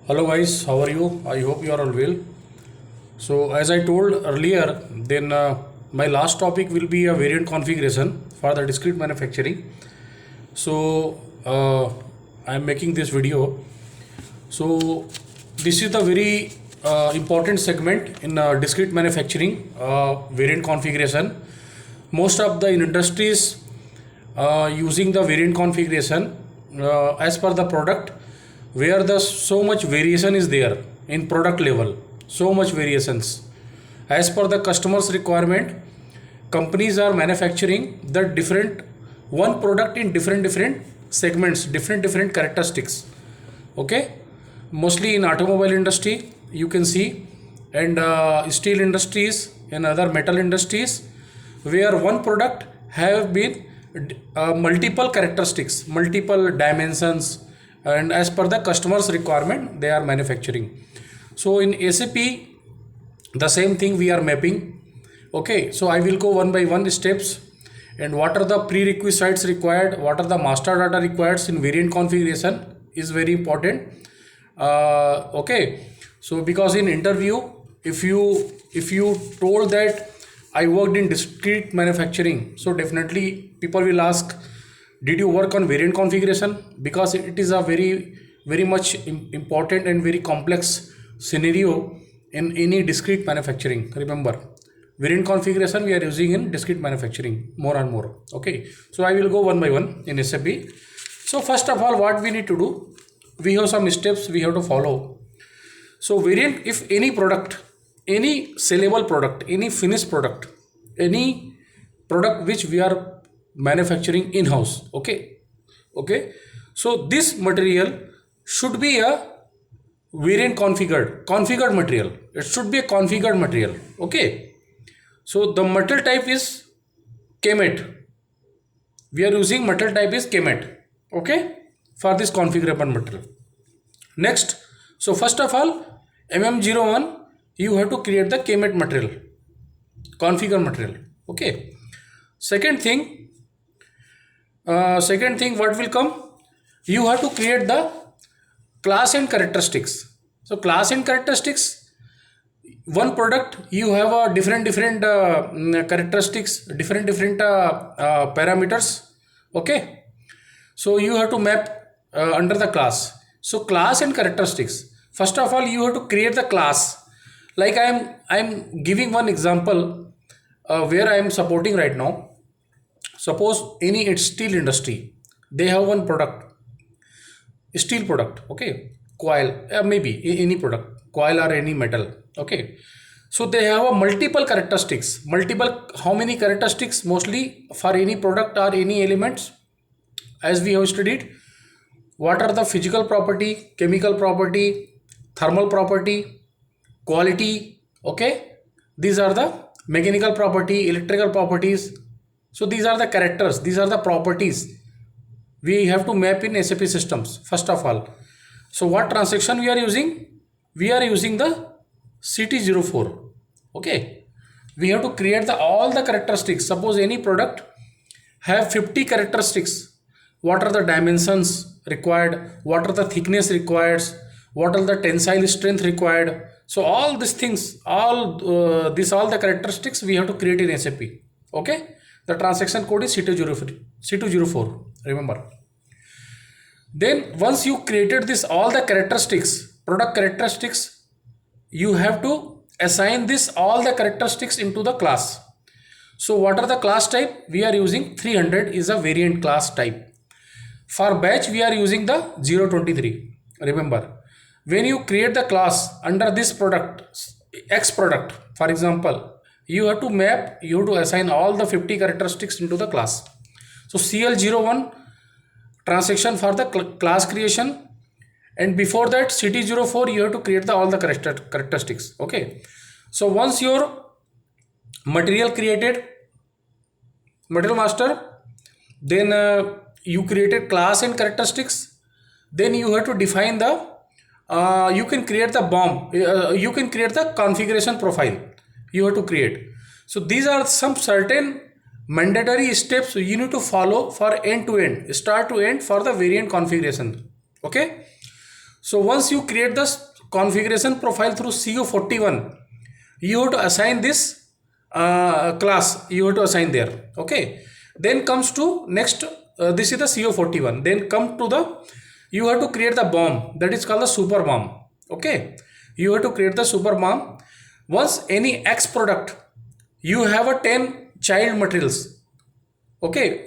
Hello guys, how are you? I hope you are all well. So as I told earlier, then my last topic will be a variant configuration for the discrete manufacturing. So I am making this video. So this is the very important segment in discrete manufacturing, variant configuration. Most of the industries using the variant configuration as per the product, where the so much variation is there in product level, so much variations as per the customer's requirement. Companies are manufacturing the different one product in different segments, different characteristics. Okay, mostly in automobile industry you can see, and steel industries and other metal industries, where one product have been multiple characteristics, multiple dimensions, and as per the customer's requirement they are manufacturing. So in SAP the same thing we are mapping. Okay, so I will go one by one steps, and what are the prerequisites required, what are the master data required in variant configuration is very important. Okay, so because in interview, if you told that I worked in discrete manufacturing, so definitely people will ask, did you work on variant configuration? Because it is a very much important and very complex scenario in any discrete manufacturing. Remember, variant configuration we are using in discrete manufacturing more and more. Okay, so I will go one by one in SAP. So first of all, what we need to do, we have some steps we have to follow. So variant, if any product, any sellable product, any finished product, any product which we are manufacturing in-house, okay, so this material should be a variant configured material. It should be a configured material. Okay, so the metal type is KMAT. We are using metal type is KMAT. Okay, for this configurable material. Next, so first of all, MM01, you have to create the KMAT material, configure material. Okay, second thing, what will come, you have to create the class and characteristics. So class and characteristics, one product you have a different characteristics, different parameters. Okay, so you have to map under the class. So class and characteristics, first of all you have to create the class. Like I'm giving one example where I am supporting right now. Suppose any steel industry, they have one product, steel product. Okay, coil, maybe any product, coil or any metal. Okay, so they have a multiple characteristics, multiple, how many characteristics? Mostly for any product or any elements, as we have studied, what are the physical property, chemical property, thermal property, quality. Okay, these are the mechanical property, electrical properties. So these are the characters, these are the properties we have to map in SAP systems first of all. So what transaction we are using? We are using the CT04. Okay, we have to create all the characteristics. Suppose any product have 50 characteristics. What are the dimensions required? What are the thickness required? What are the tensile strength required? So all these things, all the characteristics we have to create in SAP. Okay, the transaction code is C204. Remember. Then once you created this all the characteristics, product characteristics, you have to assign this all the characteristics into the class. So what are the class type? We are using 300 is a variant class type. For batch we are using the 023. Remember, when you create the class under this product, X product, for example, you have to map, you have to assign all the 50 characteristics into the class. So CL01 transaction for the class creation, and before that CT04 you have to create all the characteristics. Okay, so once your material created, material master, then you created class and characteristics, then you have to define the you can create the BOM, you can create the configuration profile you have to create. So these are some certain mandatory steps you need to follow for end to end, start to end, for the variant configuration. Okay, So once you create the configuration profile through CO41, you have to assign this class, you have to assign there. Okay, then comes to next, this is the CO41. Then come to the, you have to create the bomb, that is called the super bomb. Okay, you have to create the super bomb. Once any X product, you have a 10 child materials. Okay,